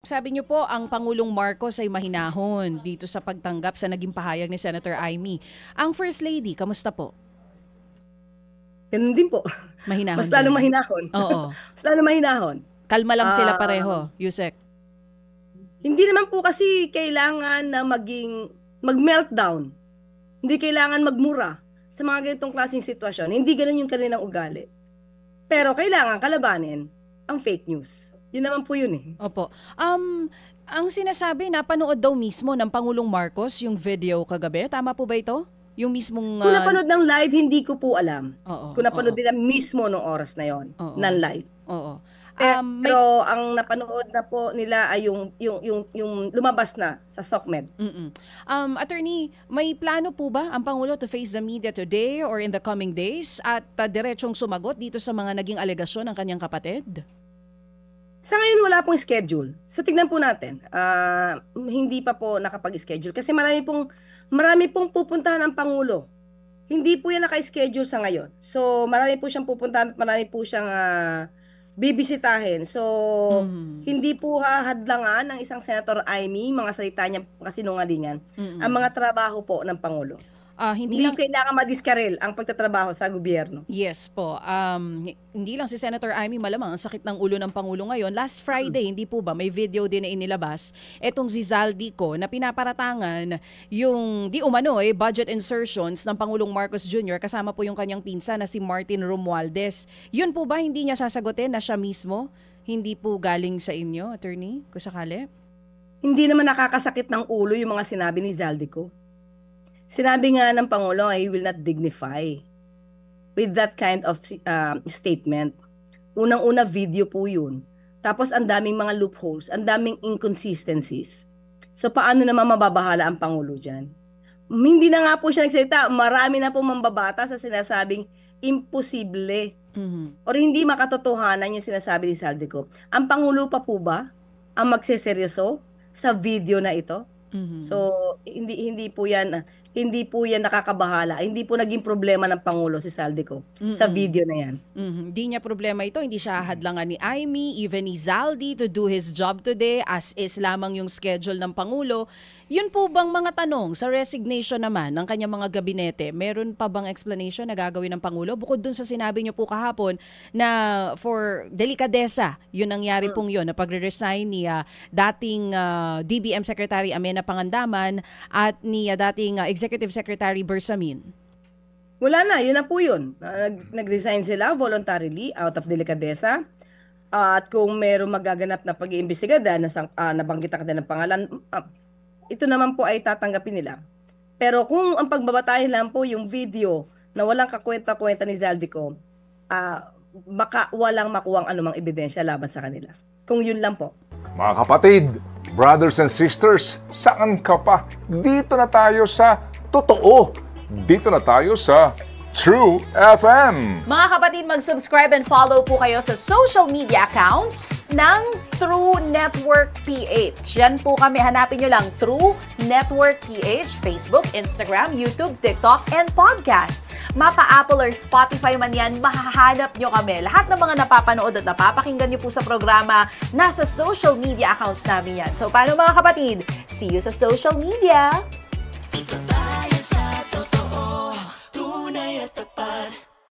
Sabi niyo po, ang Pangulong Marcos ay mahinahon dito sa pagtanggap sa naging pahayag ni Senator Amy. Ang First Lady, kamusta po? Ganun din po. Mahinahon Mas lalo din. mahinahon. Oo. Mas lalo mahinahon. Kalma lang sila pareho, Yusek. Hindi naman po kasi kailangan na mag-meltdown. Hindi kailangan magmura sa mga ganitong klaseng sitwasyon. Hindi ganun yung kanilang ugali. Pero kailangan kalabanin ang fake news. Yun naman po yun eh. Opo. Ang sinasabi, napanood daw mismo ng Pangulong Marcos yung video kagabi. Tama po ba ito? Yung mismong... Kung napanood ng live, hindi ko po alam. Oo, Kung napanood nila mismo nung oras na yon ng live. Oo. Pero ang napanood na po nila ay yung lumabas na sa SOCMED. Attorney, may plano po ba ang Pangulo to face the media today or in the coming days at diretsong sumagot dito sa mga naging alegasyon ng kanyang kapatid? Sa ngayon wala pong schedule. So tignan po natin. Hindi pa po nakapag-schedule kasi marami pong pupuntahan ng Pangulo. Hindi po yan naka-schedule sa ngayon. So marami po siyang pupuntahan at marami po siyang bibisitahin. So hindi po hahadlangan ng isang Senator Amy, mga salita niya kasinungalingan, ang mga trabaho po ng Pangulo. Hindi kailangan madiskarel ang pagtatrabaho sa gobyerno. Yes po. Hindi lang si Senator Amy, malamang ang sakit ng ulo ng Pangulo ngayon. Last Friday, hindi po ba, may video din na inilabas etong si Zaldico na pinaparatangan yung di umano budget insertions ng Pangulong Marcos Jr. kasama po yung kanyang pinsan na si Martin Romualdez. Yun po ba hindi niya sasagutin na siya mismo? Hindi po galing sa inyo, attorney, kung sakali? Hindi naman nakakasakit ng ulo yung mga sinabi ni Zaldico. Sinabi nga ng Pangulo, I will not dignify with that kind of statement. Unang-una video po yun. Tapos ang daming mga loopholes, ang daming inconsistencies. So paano naman mababahala ang Pangulo dyan? Hindi na nga po siya nagsalita, marami na po mambabata sa sinasabing imposible. Or hindi makatotohanan yung sinasabi ni Zaldico. Ang Pangulo pa po ba ang magseseryoso sa video na ito? So hindi po yan nakakabahala. Hindi po naging problema ng Pangulo si Zaldico sa video na yan. Hindi niya problema ito. Hindi siya hadlangan ni Amy, even ni Zaldi to do his job today as is lamang yung schedule ng Pangulo. Yun po bang mga tanong sa resignation naman ng kanyang mga gabinete? Meron pa bang explanation na gagawin ng Pangulo? Bukod dun sa sinabi niyo po kahapon na for delikadesa, yun nangyari pong yun, na pagre-resign ni dating DBM Secretary Amena Pangandaman at ni dating Executive Secretary Bersamin. Wala na, yun na po yun. Nag-resign sila voluntarily out of delikadesa. At kung meron magaganap na pag-iimbestiga na nabanggit ka ng pangalan, ito naman po ay tatanggapin nila. Pero kung ang pagbabatayan lang po yung video na walang kakwenta-kwenta ni Zaldico, baka walang makuwang anumang ebidensya laban sa kanila. Kung yun lang po. Mga kapatid, brothers and sisters, saan ka pa? Dito na tayo sa totoo. Dito na tayo sa True FM. Mga kapatid, mag-subscribe and follow po kayo sa social media accounts ng True Network PH. Yan po kami. Hanapin nyo lang True Network PH, Facebook, Instagram, YouTube, TikTok, and podcast. Mapa Apple or Spotify man yan, mahahanap nyo kami. Lahat ng mga napapanood at napapakinggan nyo po sa programa, nasa social media accounts namin yan. So, paano mga kapatid? See you sa social media!